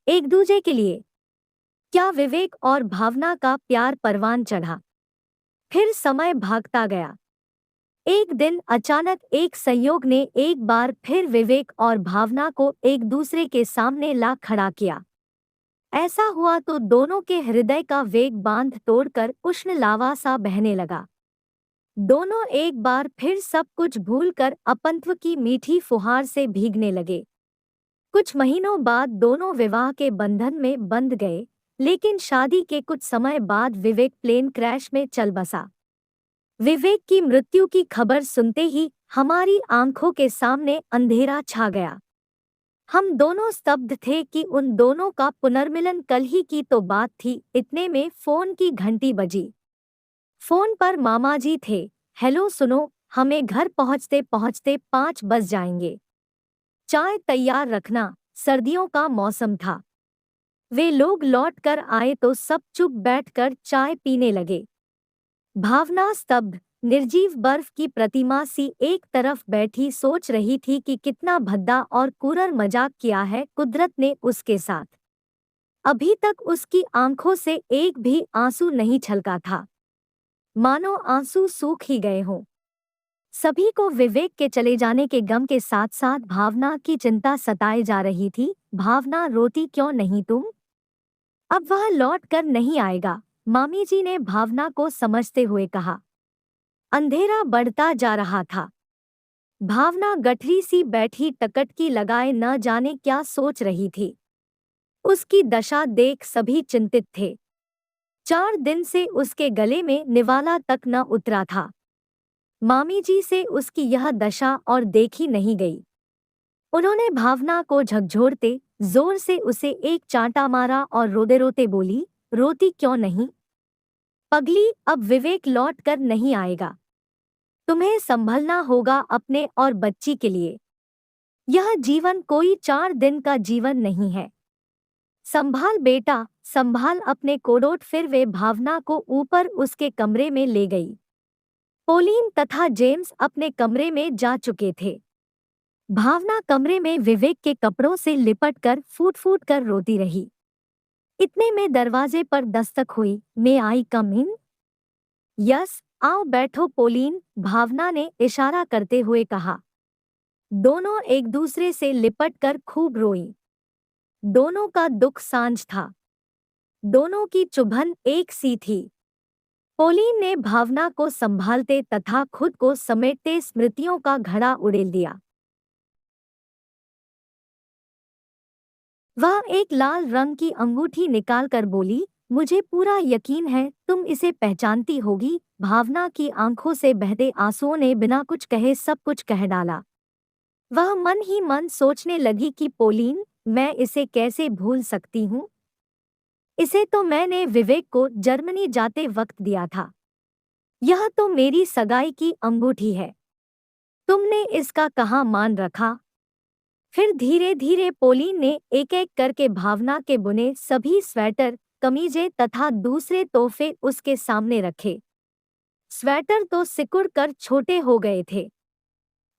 एक दूजे के लिए। क्या विवेक और भावना का प्यार परवान चढ़ा। फिर समय भागता गया। एक दिन अचानक एक संयोग ने एक बार फिर विवेक और भावना को एक दूसरे के सामने ला खड़ा किया। ऐसा हुआ तो दोनों के हृदय का वेग बांध तोड़कर उष्ण लावा सा बहने लगा। दोनों एक बार फिर सब कुछ भूलकर अपंत्व की मीठी फुहार से भीगने लगे। कुछ महीनों बाद दोनों विवाह के बंधन में बंध गए, लेकिन शादी के कुछ समय बाद विवेक प्लेन क्रैश में चल बसा। विवेक की मृत्यु की खबर सुनते ही हमारी आंखों के सामने अंधेरा छा गया। हम दोनों स्तब्ध थे कि उन दोनों का पुनर्मिलन कल ही की तो बात थी। इतने में फोन की घंटी बजी। फोन पर मामा जी थे। हेलो सुनो, हमें घर पहुंचते पहुंचते 5 बज जाएंगे। चाय तैयार रखना, सर्दियों का मौसम था। वे लोग लौट कर आए तो सब चुप बैठकर चाय पीने लगे। भावना स्तब्ध, निर्जीव बर्फ की प्रतिमा सी एक तरफ बैठी सोच रही थी कि कितना भद्दा और क्रूर मजाक किया है कुदरत ने उसके साथ। अभी तक उसकी आंखों से एक भी आंसू नहीं छलका था, मानो आंसू सूख ही गए हों। सभी को विवेक के चले जाने के गम के साथ साथ भावना की चिंता सताए जा रही थी। भावना, रोती क्यों नहीं तुम? अब वह लौट कर नहीं आएगा, मामी जी ने भावना को समझते हुए कहा। अंधेरा बढ़ता जा रहा था। भावना गठरी सी बैठी टकटकी लगाए न जाने क्या सोच रही थी। उसकी दशा देख सभी चिंतित थे। 4 दिन से उसके गले में निवाला तक न उतरा था। मामी जी से उसकी यह दशा और देखी नहीं गई। उन्होंने भावना को झकझोरते जोर से उसे एक चांटा मारा और रोते रोते बोली, रोती क्यों नहीं पगली? अब विवेक लौट कर नहीं आएगा। तुम्हें संभलना होगा अपने और बच्ची के लिए। यह जीवन कोई 4 दिन का जीवन नहीं है। संभाल बेटा, संभाल अपने कोड़ोट। फिर वे भावना को ऊपर उसके कमरे में ले गई। पोलीन तथा जेम्स अपने कमरे में जा चुके थे। भावना कमरे में विवेक के कपड़ों से लिपट कर फूट फूट कर रोती रही। इतने में दरवाजे पर दस्तक हुई। मे आई कम इन? यस, आओ बैठो पोलीन, भावना ने इशारा करते हुए कहा। दोनों एक दूसरे से लिपट कर खूब रोईं। दोनों का दुख सांझ था। दोनों की चुभन एक सी थी। पोलीन ने भावना को संभालते तथा खुद को समेटते स्मृतियों का घड़ा उड़ेल दिया। वह एक लाल रंग की अंगूठी निकालकर बोली, मुझे पूरा यकीन है तुम इसे पहचानती होगी। भावना की आंखों से बहते आंसुओं ने बिना कुछ कहे सब कुछ कह डाला। वह मन ही मन सोचने लगी कि पोलीन, मैं इसे कैसे भूल सकती हूँ? इसे तो मैंने विवेक को जर्मनी जाते वक्त दिया था। यह तो मेरी सगाई की अंगूठी है। तुमने इसका कहाँ मान रखा? फिर धीरे धीरे पोलीन ने एक एक करके भावना के बुने सभी स्वेटर, कमीजें तथा दूसरे तोहफे उसके सामने रखे। स्वेटर तो सिकुड़ कर छोटे हो गए थे।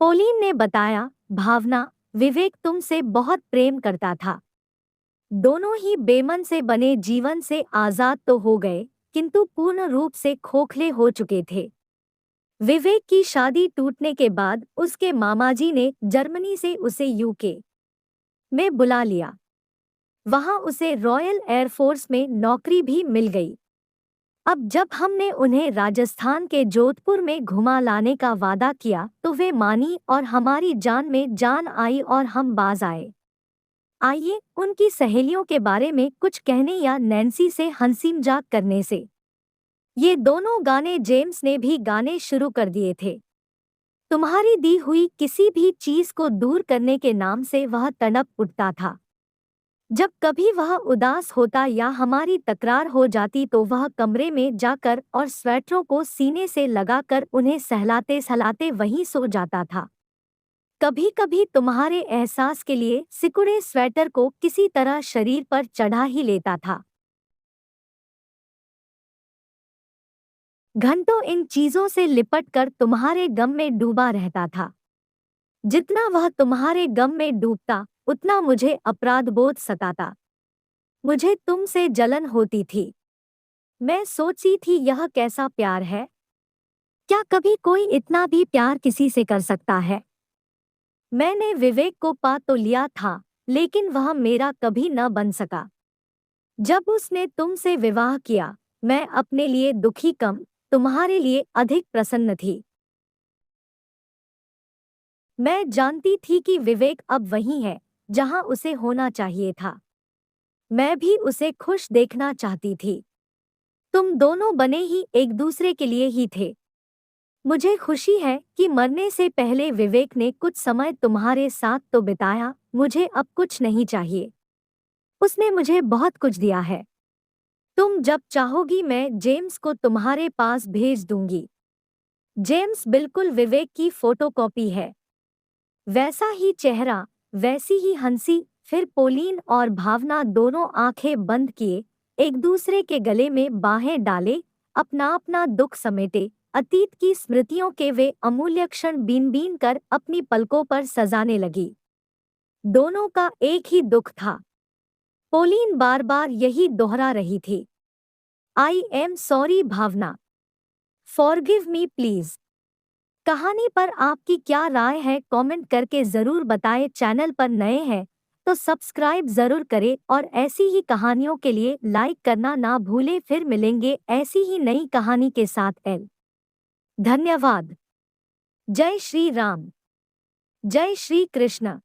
पोलीन ने बताया, भावना, विवेक तुमसे बहुत प्रेम करता था। दोनों ही बेमन से बने जीवन से आजाद तो हो गए, किंतु पूर्ण रूप से खोखले हो चुके थे। विवेक की शादी टूटने के बाद उसके मामाजी ने जर्मनी से उसे यूके में बुला लिया। वहां उसे रॉयल एयरफोर्स में नौकरी भी मिल गई। अब जब हमने उन्हें राजस्थान के जोधपुर में घुमा लाने का वादा किया तो वे मानी और हमारी जान में जान आई और हम बाज आए। आइए उनकी सहेलियों के बारे में कुछ कहने या नैन्सी से हंसी मजाक करने से। ये दोनों गाने जेम्स ने भी गाने शुरू कर दिए थे। तुम्हारी दी हुई किसी भी चीज को दूर करने के नाम से वह तड़प उठता था। जब कभी वह उदास होता या हमारी तकरार हो जाती तो वह कमरे में जाकर और स्वेटरों को सीने से लगाकर उन्हें सहलाते सहलाते वहीं सो जाता था। कभी कभी तुम्हारे एहसास के लिए सिकुड़े स्वेटर को किसी तरह शरीर पर चढ़ा ही लेता था। घंटों इन चीजों से लिपट कर तुम्हारे गम में डूबा रहता था। जितना वह तुम्हारे गम में डूबता उतना मुझे अपराधबोध सताता। मुझे तुमसे जलन होती थी। मैं सोचती थी यह कैसा प्यार है? क्या कभी कोई इतना भी प्यार किसी से कर सकता है? मैंने विवेक को पा तो लिया था, लेकिन वह मेरा कभी न बन सका। जब उसने तुमसे विवाह किया, मैं अपने लिए दुखी कम, तुम्हारे लिए अधिक प्रसन्न थी। मैं जानती थी कि विवेक अब वही है, जहां उसे होना चाहिए था। मैं भी उसे खुश देखना चाहती थी। तुम दोनों बने ही एक दूसरे के लिए ही थे। मुझे खुशी है कि मरने से पहले विवेक ने कुछ समय तुम्हारे साथ तो बिताया, मुझे अब कुछ नहीं चाहिए। उसने मुझे बहुत कुछ दिया है। तुम जब चाहोगी मैं जेम्स को तुम्हारे पास भेज दूंगी। जेम्स बिल्कुल विवेक की फोटोकॉपी है। वैसा ही चेहरा, वैसी ही हंसी। फिर पोलीन और भावना दोनों आंखें बंद किए, एक दूसरे के गले में बाहें डाले, अपना अपना दुख समेटे, अतीत की स्मृतियों के वे अमूल्य क्षण बीन बीन कर अपनी पलकों पर सजाने लगी। दोनों का एक ही दुख था। पोलीन बार बार यही दोहरा रही थी, I am sorry Bhavna, forgive me please. कहानी पर आपकी क्या राय है कमेंट करके जरूर बताएं। चैनल पर नए हैं तो सब्सक्राइब जरूर करें और ऐसी ही कहानियों के लिए लाइक करना ना भूलें। फिर मिलेंगे ऐसी ही नई कहानी के साथ। धन्यवाद। जय श्री राम। जय श्री कृष्ण।